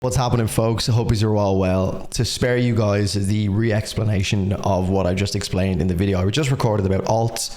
What's happening, folks? I hope you're all well. To spare you guys the re-explanation of what I just explained in the video I just recorded about alt,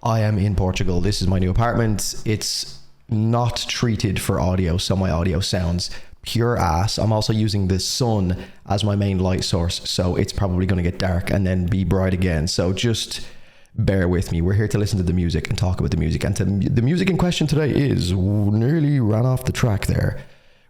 I am in Portugal. This is my new apartment. It's not treated for audio, so my audio sounds pure ass. I'm also using the sun as my main light source, so it's probably going to get dark and then be bright again. So just bear with me. We're here to listen to the music and talk about the music. And the music in question today is nearly ran off the track there.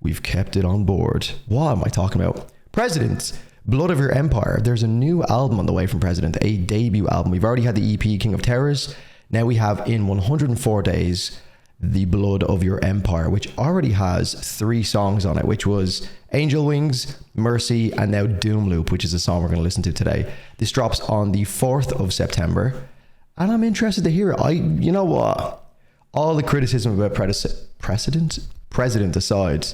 We've kept it on board. What am I talking about? President, Blood of Your Empire. There's a new album on the way from President, a debut album. We've already had the EP, King of Terrors. Now we have In 104 Days, The Blood of Your Empire, which already has 3 songs on it, which was Angel Wings, Mercy, and now Doom Loop, which is a song we're going to listen to today. This drops on the 4th of September, and I'm interested to hear it. You know what? All the criticism about President aside,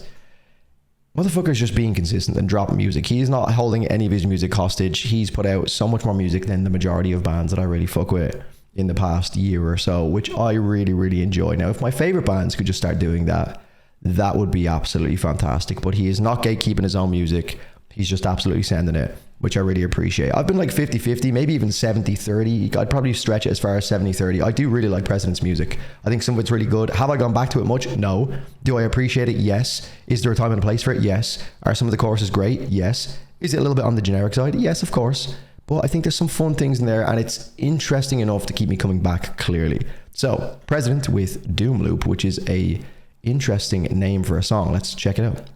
motherfucker's just being consistent and dropping music. He's not holding any of his music hostage. He's put out so much more music than the majority of bands that I really fuck with in the past year or so, which I really, really enjoy. Now, if my favorite bands could just start doing that, that would be absolutely fantastic. But he is not gatekeeping his own music. He's just absolutely sending it, which I really appreciate. I've been like 50-50, maybe even 70-30. I'd probably stretch it as far as 70-30. I do really like President's music. I think some of it's really good. Have I gone back to it much? No. Do I appreciate it? Yes. Is there a time and a place for it? Yes. Are some of the choruses great? Yes. Is it a little bit on the generic side? Yes, of course. But I think there's some fun things in there, and it's interesting enough to keep me coming back clearly. So, President with Doom Loop, which is a interesting name for a song. Let's check it out.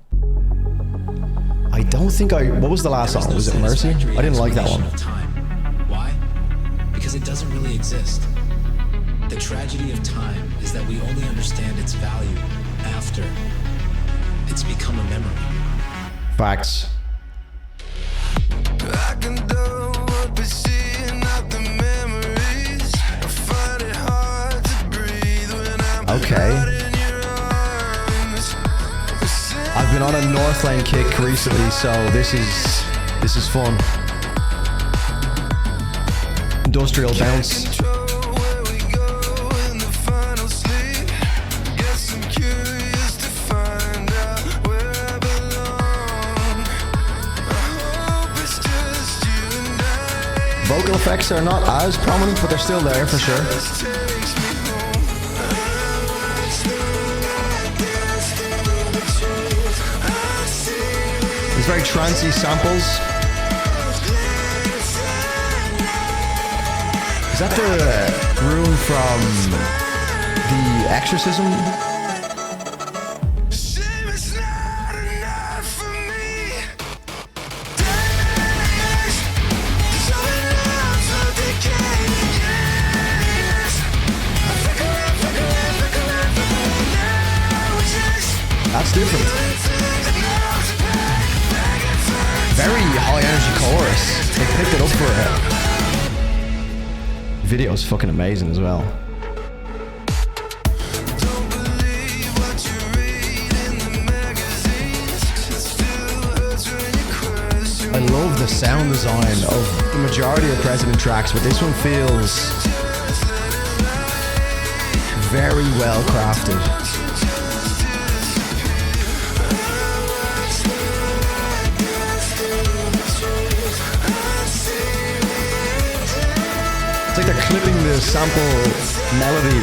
I don't think what was the last song? Was it Mercy? I didn't like that one. Why? Because it doesn't really exist. The tragedy of time is that we only understand its value after it's become a memory. Facts. I can do what we're seeing out the memories. I find it hard to breathe when I'm okay. I've been on a Northlane kick recently, so this is fun. Industrial bounce. Vocal effects are not as prominent, but they're still there for sure. There's very trancey samples. Is that the room from The Exorcism? That's different. Very high energy chorus. They picked it up for it. The video is fucking amazing as well. I love the sound design of the majority of President tracks, but this one feels very well crafted. It's like they're clipping the sample melody.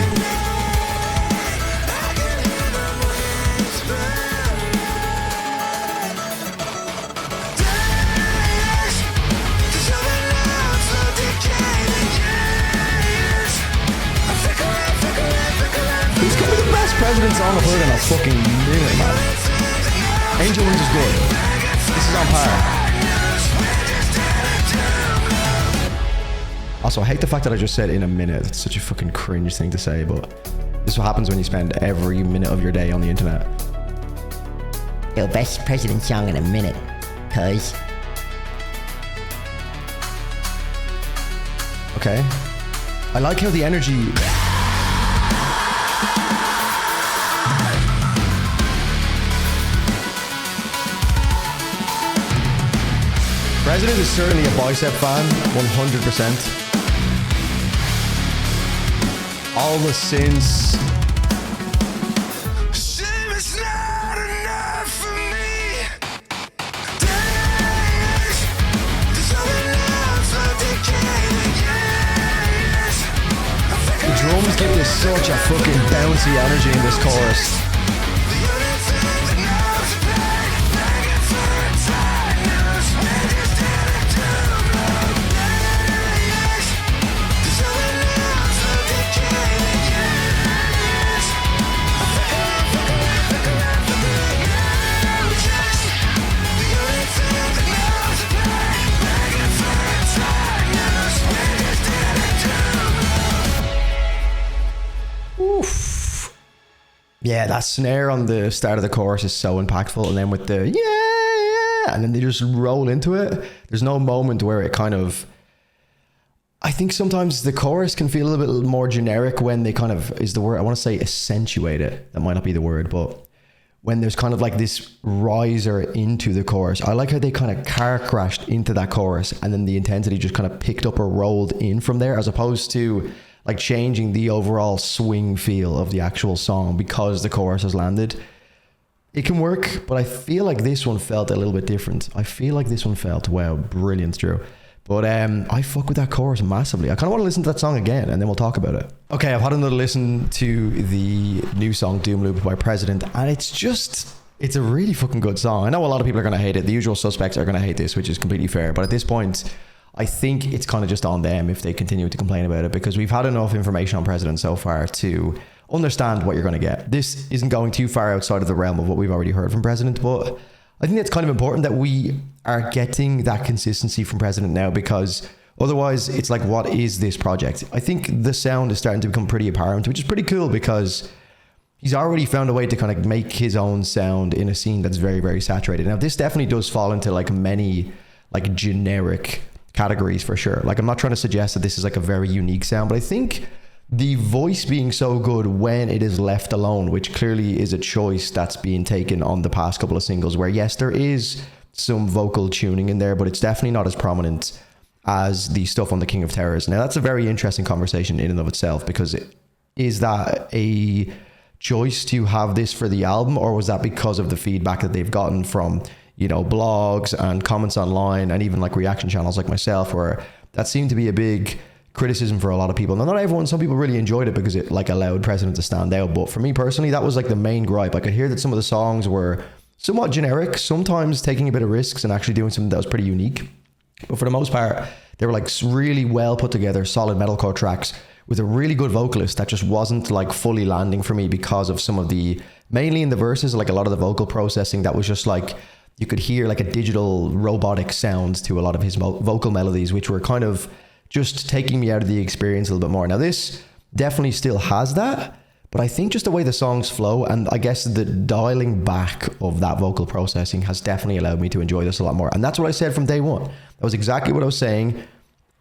He's gonna be the best President song I've heard in a fucking minute, man. Angel Wings is good. This is on par. Also, I hate the fact that I just said in a minute. It's such a fucking cringe thing to say, but this is what happens when you spend every minute of your day on the internet. Yo, best President song in a minute, cuz. Okay. I like how the energy... President is certainly a Bicep fan, 100%. All the synths. Shame it's not enough for me. Such a fucking bouncy energy in this chorus. Yeah, that snare on the start of the chorus is so impactful, and then with the yeah, and then they just roll into it. There's no moment where it kind of, I think sometimes the chorus can feel a little bit more generic when they kind of, is the word, I want to say accentuate it. That might not be the word, but when there's kind of like this riser into the chorus. I like how they kind of car crashed into that chorus, and then the intensity just kind of picked up or rolled in from there, as opposed to like changing the overall swing feel of the actual song because the chorus has landed. It can work, but I feel like this one felt a little bit different. I feel like this one felt, wow, brilliant, Drew. But I fuck with that chorus massively. I kind of want to listen to that song again, and then we'll talk about it. Okay, I've had another listen to the new song Doom Loop by President, and it's a really fucking good song. I know a lot of people are going to hate it. The usual suspects are going to hate this, which is completely fair. But at this point, I think it's kind of just on them if they continue to complain about it, because we've had enough information on President so far to understand what you're going to get. This isn't going too far outside of the realm of what we've already heard from President, but I think it's kind of important that we are getting that consistency from President now, because otherwise it's like, what is this project? I think the sound is starting to become pretty apparent, which is pretty cool, because he's already found a way to kind of make his own sound in a scene that's very, very saturated. Now, this definitely does fall into like many like generic categories for sure. Like, I'm not trying to suggest that this is like a very unique sound, but I think the voice being so good when it is left alone, which clearly is a choice that's being taken on the past couple of singles, where yes, there is some vocal tuning in there, but it's definitely not as prominent as the stuff on the King of Terrors. Now, that's a very interesting conversation in and of itself, because is that a choice to have this for the album, or was that because of the feedback that they've gotten from, you know, blogs and comments online and even like reaction channels like myself, where that seemed to be a big criticism for a lot of people. Now, not everyone, some people really enjoyed it because it like allowed President to stand out, but for me personally, that was like the main gripe. I could hear that some of the songs were somewhat generic, sometimes taking a bit of risks and actually doing something that was pretty unique, but for the most part they were like really well put together, solid metalcore tracks with a really good vocalist that just wasn't like fully landing for me because of some of the, mainly in the verses, like a lot of the vocal processing that was just like, you could hear like a digital robotic sound to a lot of his vocal melodies, which were kind of just taking me out of the experience a little bit more. Now, this definitely still has that, but I think just the way the songs flow, and I guess the dialing back of that vocal processing has definitely allowed me to enjoy this a lot more. And that's what I said from day one. That was exactly what I was saying.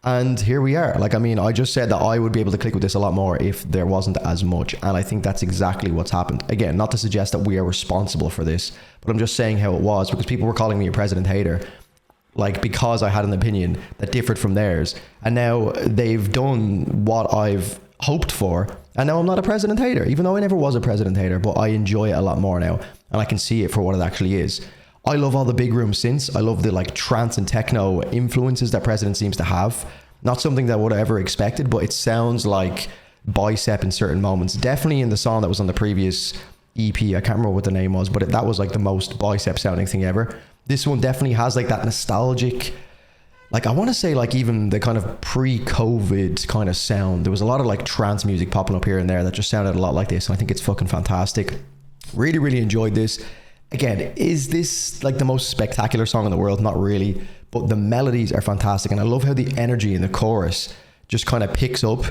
And here we are. Like, I mean, I just said that I would be able to click with this a lot more if there wasn't as much. And I think that's exactly what's happened. Again, not to suggest that we are responsible for this, but I'm just saying how it was, because people were calling me a President hater, like, because I had an opinion that differed from theirs. And now they've done what I've hoped for. And now I'm not a President hater, even though I never was a President hater, but I enjoy it a lot more now. And I can see it for what it actually is. I love all the big room synths. I love the like trance and techno influences that President seems to have. Not something that I would have ever expected, but it sounds like Bicep in certain moments. Definitely in the song that was on the previous EP. I can't remember what the name was, but that was like the most Bicep sounding thing ever. This one definitely has like that nostalgic, like I want to say like even the kind of pre-COVID kind of sound. There was a lot of like trance music popping up here and there that just sounded a lot like this. And I think it's fucking fantastic. Really, really enjoyed this. Again, is this like the most spectacular song in the world? Not really, but the melodies are fantastic. And I love how the energy in the chorus just kind of picks up.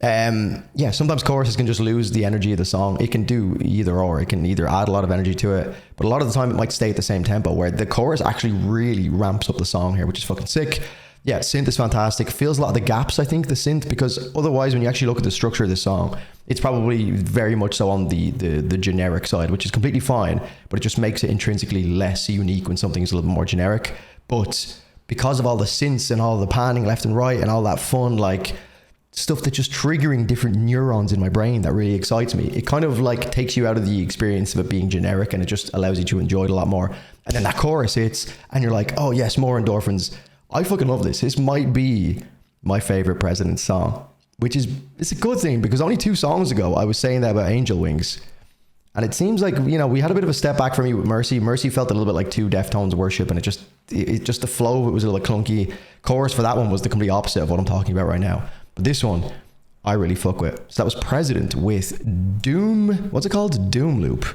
Yeah, sometimes choruses can just lose the energy of the song. It can do either or. It can either add a lot of energy to it, but a lot of the time it might stay at the same tempo, where the chorus actually really ramps up the song here, which is fucking sick. Yeah, synth is fantastic. Fills a lot of the gaps, I think, the synth, because otherwise when you actually look at the structure of this song, it's probably very much so on the generic side, which is completely fine, but it just makes it intrinsically less unique when something is a little bit more generic. But because of all the synths and all the panning left and right and all that fun, like stuff that's just triggering different neurons in my brain that really excites me, it kind of like takes you out of the experience of it being generic, and it just allows you to enjoy it a lot more. And then that chorus hits and you're like, oh yes, more endorphins. I fucking love this. This might be my favorite President song. which is, it's a good thing, because only 2 songs ago I was saying that about Angel Wings. And it seems like, you know, we had a bit of a step back for me with Mercy. Mercy felt a little bit like 2 Deftones worship, and it just the flow of it was a little clunky. Chorus for that one was the complete opposite of what I'm talking about right now. But this one, I really fuck with. So that was President with Doom, what's it called? Doom Loop.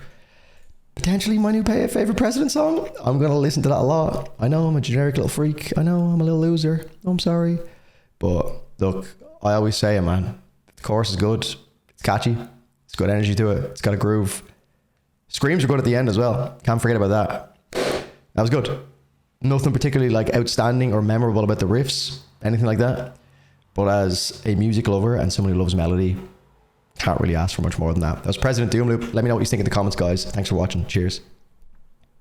Potentially my new favorite President song. I'm going to listen to that a lot. I know I'm a generic little freak. I know I'm a little loser. I'm sorry. But look, I always say it, man. The chorus is good. It's catchy. It's got energy to it. It's got a groove. Screams are good at the end as well. Can't forget about that. That was good. Nothing particularly like outstanding or memorable about the riffs, anything like that. But as a music lover and someone who loves melody, can't really ask for much more than that. That was President Doomloop. Let me know what you think in the comments, guys. Thanks for watching. Cheers.